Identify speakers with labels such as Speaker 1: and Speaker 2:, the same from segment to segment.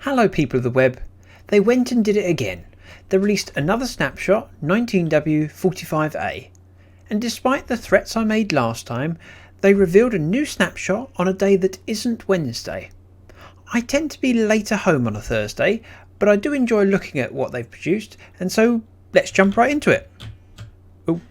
Speaker 1: Hello people of the web, they went and did it again. They released another snapshot, 19W45A, and despite the threats I made last time, they revealed a new snapshot on a day that isn't Wednesday. I tend to be later home on a Thursday, but I do enjoy looking at what they've produced, and so let's jump right into it. Ooh.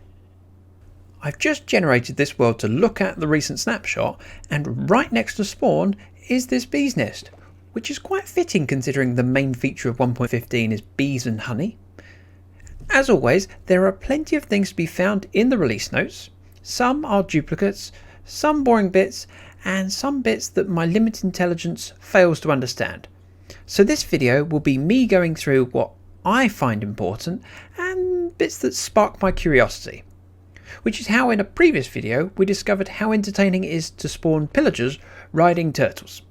Speaker 1: I've just generated this world to look at the recent snapshot, and right next to spawn is this bee's nest, which is quite fitting considering the main feature of 1.15 is bees and honey. As always, there are plenty of things to be found in the release notes. Some are duplicates, some boring bits, and some bits that my limited intelligence fails to understand. So this video will be me going through what I find important and bits that spark my curiosity. Which is how in a previous video we discovered how entertaining it is to spawn pillagers riding turtles.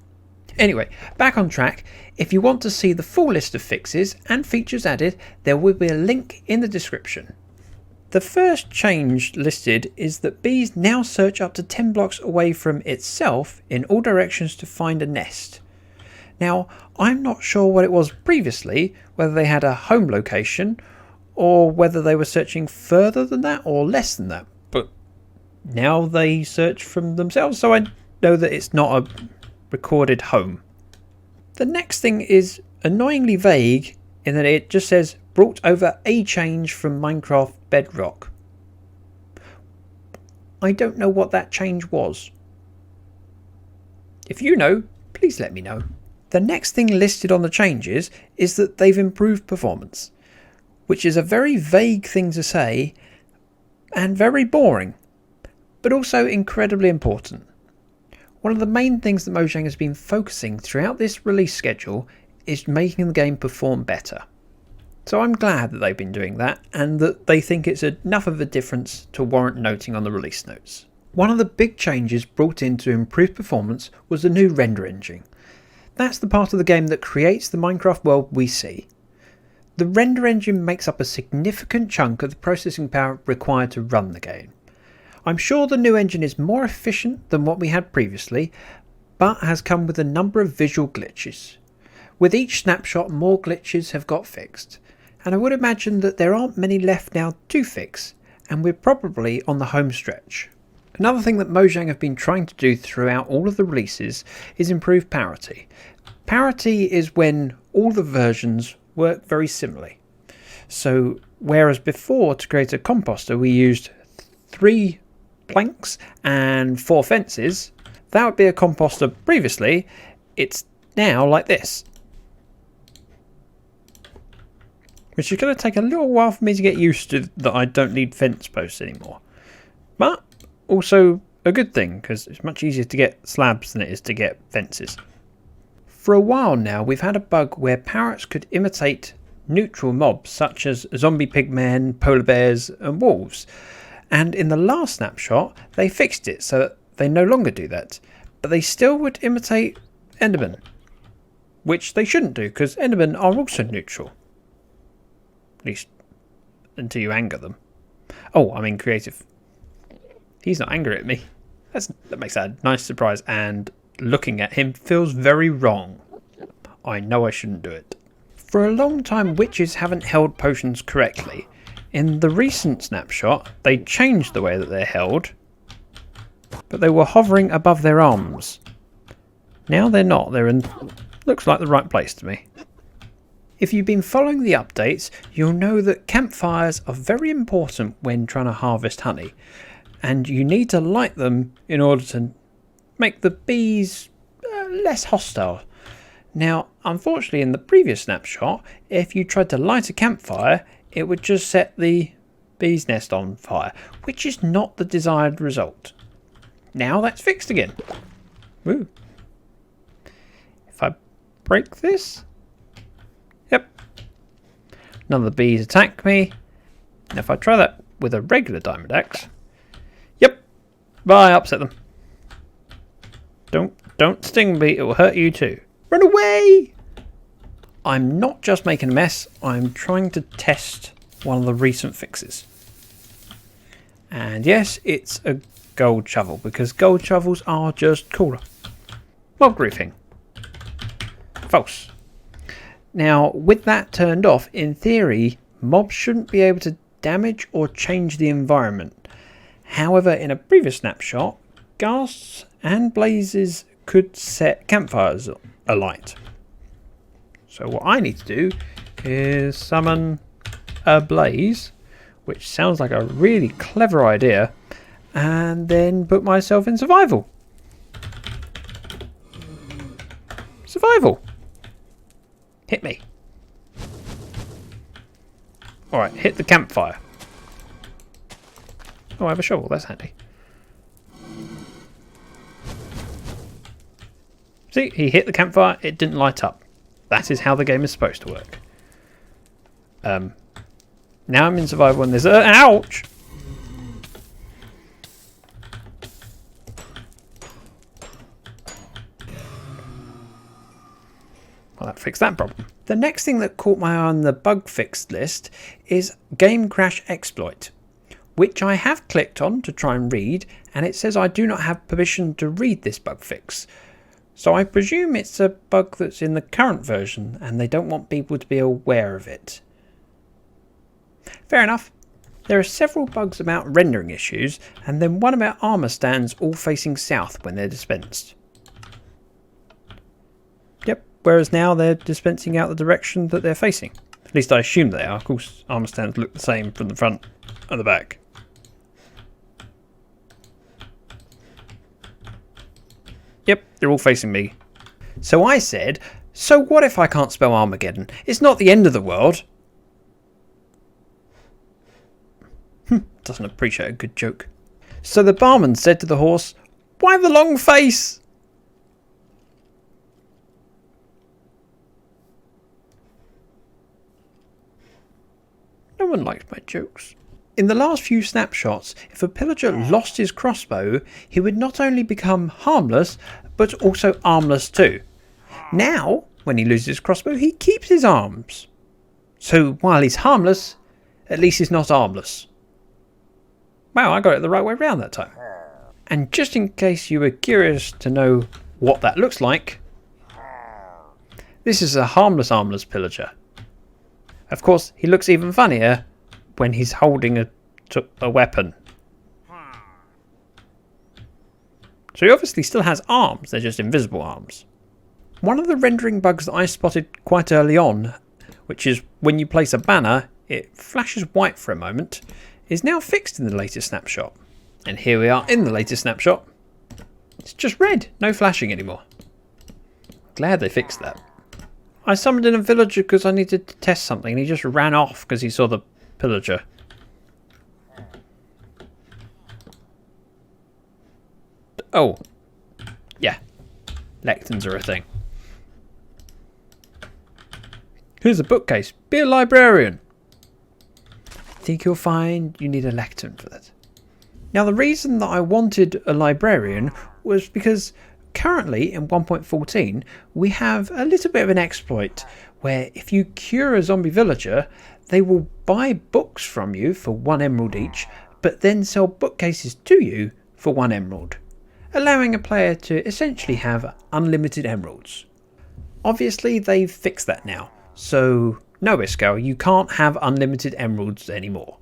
Speaker 1: Anyway, back on track. If you want to see the full list of fixes and features added, there will be a link in the description. The first change listed is that bees now search up to 10 blocks away from itself in all directions to find a nest. Now, I'm not sure what it was previously, whether they had a home location or whether they were searching further than that or less than that, but now they search from themselves, so I know that it's not a recorded home. The next thing is annoyingly vague in that it just says brought over a change from Minecraft Bedrock. I don't know what that change was. If you know, please let me know. The next thing listed on the changes is that they've improved performance, which is a very vague thing to say and very boring, but also incredibly important. One of the main things that Mojang has been focusing throughout this release schedule is making the game perform better. So I'm glad that they've been doing that and that they think it's enough of a difference to warrant noting on the release notes. One of the big changes brought in to improve performance was the new render engine. That's the part of the game that creates the Minecraft world we see. The render engine makes up a significant chunk of the processing power required to run the game. I'm sure the new engine is more efficient than what we had previously, but has come with a number of visual glitches. With each snapshot, more glitches have got fixed, and I would imagine that there aren't many left now to fix, and we're probably on the home stretch. Another thing that Mojang have been trying to do throughout all of the releases is improve parity. Parity is when all the versions work very similarly. So whereas before to create a composter we used 3 planks and 4 fences, that would be a composter previously. It's now like this, which is going to take a little while for me to get used to, that I don't need fence posts anymore, but also a good thing because it's much easier to get slabs than it is to get fences. For a while now we've had a bug where parrots could imitate neutral mobs such as zombie pigmen, polar bears and wolves. And in the last snapshot, they fixed it so that they no longer do that. But they still would imitate Endermen, which they shouldn't do because Endermen are also neutral. At least until you anger them. Oh, I mean creative. He's not angry at me. That makes that a nice surprise, and looking at him feels very wrong. I know I shouldn't do it. For a long time, witches haven't held potions correctly. In the recent snapshot, they changed the way that they're held, but they were hovering above their arms. Now they're not. They're in, looks like the right place to me. If you've been following the updates, you'll know that campfires are very important when trying to harvest honey, and you need to light them in order to make the bees less hostile. Now, unfortunately, in the previous snapshot, if you tried to light a campfire, it would just set the bee's nest on fire, which is not the desired result. Now that's fixed again. Woo. If I break this, yep, none of the bees attack me. Now if I try that with a regular diamond axe, yep, I upset them. Don't sting me, it will hurt you too. Run away! I'm not just making a mess, I'm trying to test one of the recent fixes. And yes, it's a gold shovel, because gold shovels are just cooler. Mob griefing. False. Now, with that turned off, in theory, mobs shouldn't be able to damage or change the environment. However, in a previous snapshot, ghasts and blazes could set campfires alight. So what I need to do is summon a blaze, which sounds like a really clever idea, and then put myself in survival. Survival! Hit me. Alright, hit the campfire. Oh, I have a shovel, that's handy. See, he hit the campfire, it didn't light up. That is how the game is supposed to work. Now I'm in survival and there's a... Ouch! Well, that fixed that problem. The next thing that caught my eye on the bug fixed list is game crash exploit, which I have clicked on to try and read, and it says I do not have permission to read this bug fix. So I presume it's a bug that's in the current version and they don't want people to be aware of it. Fair enough. There are several bugs about rendering issues, and then one about armor stands all facing south when they're dispensed. Yep, whereas now they're dispensing out the direction that they're facing. At least I assume they are. Of course, armor stands look the same from the front and the back. Yep, they're all facing me. So I said, so what if I can't spell Armageddon? It's not the end of the world. Doesn't appreciate a good joke. So the barman said to the horse, why the long face? No one likes my jokes. In the last few snapshots, if a pillager lost his crossbow, he would not only become harmless, but also armless too. Now, when he loses his crossbow, he keeps his arms. So while he's harmless, at least he's not armless. Wow, I got it the right way around that time. And just in case you were curious to know what that looks like, this is a harmless armless pillager. Of course, he looks even funnier when he's holding a weapon. So he obviously still has arms, they're just invisible arms. One of the rendering bugs that I spotted quite early on, which is when you place a banner, it flashes white for a moment, is now fixed in the latest snapshot. And here we are in the latest snapshot. It's just red, no flashing anymore. Glad they fixed that. I summoned in a villager because I needed to test something and he just ran off because he saw the pillager. Oh, yeah, lecterns are a thing. Here's a bookcase, be a librarian. Think you'll find you need a lectern for that. Now the reason that I wanted a librarian was because currently in 1.14 we have a little bit of an exploit where if you cure a zombie villager, they will buy books from you for 1 emerald each, but then sell bookcases to you for 1 emerald, allowing a player to essentially have unlimited emeralds. Obviously they've fixed that now, so no Iskall, you can't have unlimited emeralds anymore.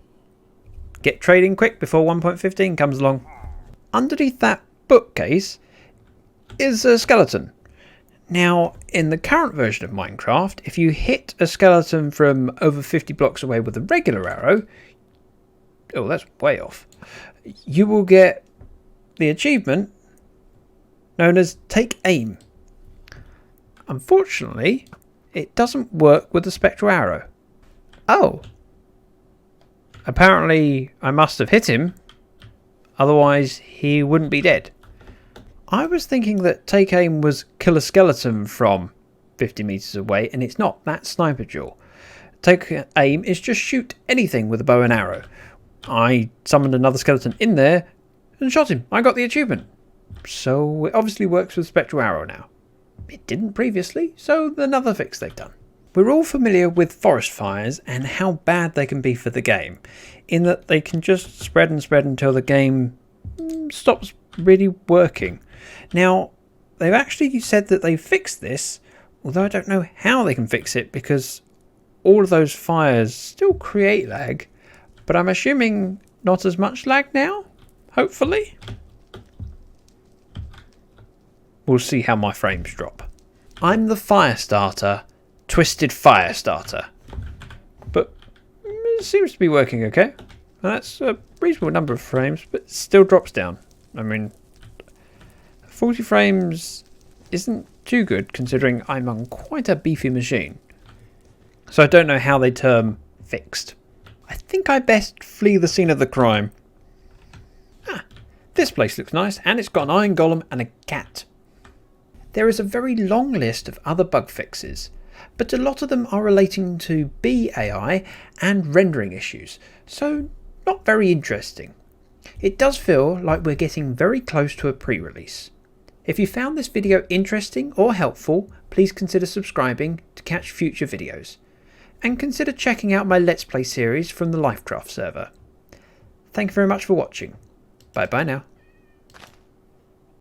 Speaker 1: Get trading quick before 1.15 comes along. Underneath that bookcase is a skeleton. Now, in the current version of Minecraft, if you hit a skeleton from over 50 blocks away with a regular arrow, oh, that's way off, you will get the achievement known as Take Aim. Unfortunately, it doesn't work with the spectral arrow. Oh. Apparently, I must have hit him, otherwise he wouldn't be dead. I was thinking that Take Aim was kill a skeleton from 50 meters away, and it's not. That's sniper duel. Take Aim is just shoot anything with a bow and arrow. I summoned another skeleton in there and shot him. I got the achievement. So it obviously works with spectral arrow now. It didn't previously, so another fix they've done. We're all familiar with forest fires and how bad they can be for the game, in that they can just spread and spread until the game stops really working. Now, they've actually said that they fixed this Although I don't know how they can fix it because all of those fires still create lag. But I'm assuming not as much lag now, hopefully. We'll see how my frames drop. I'm the fire starter, Twisted Fire Starter. But it seems to be working okay. And that's a reasonable number of frames, but it still drops down. I mean, 40 frames isn't too good considering I'm on quite a beefy machine. So I don't know how they term fixed. I think I best flee the scene of the crime. This place looks nice, and it's got an iron golem and a cat. There is a very long list of other bug fixes, but a lot of them are relating to B AI and rendering issues, so not very interesting. It does feel like we're getting very close to a pre-release. If you found this video interesting or helpful, please consider subscribing to catch future videos. And consider checking out my Let's Play series from the Lifecraft server. Thank you very much for watching. Bye bye now.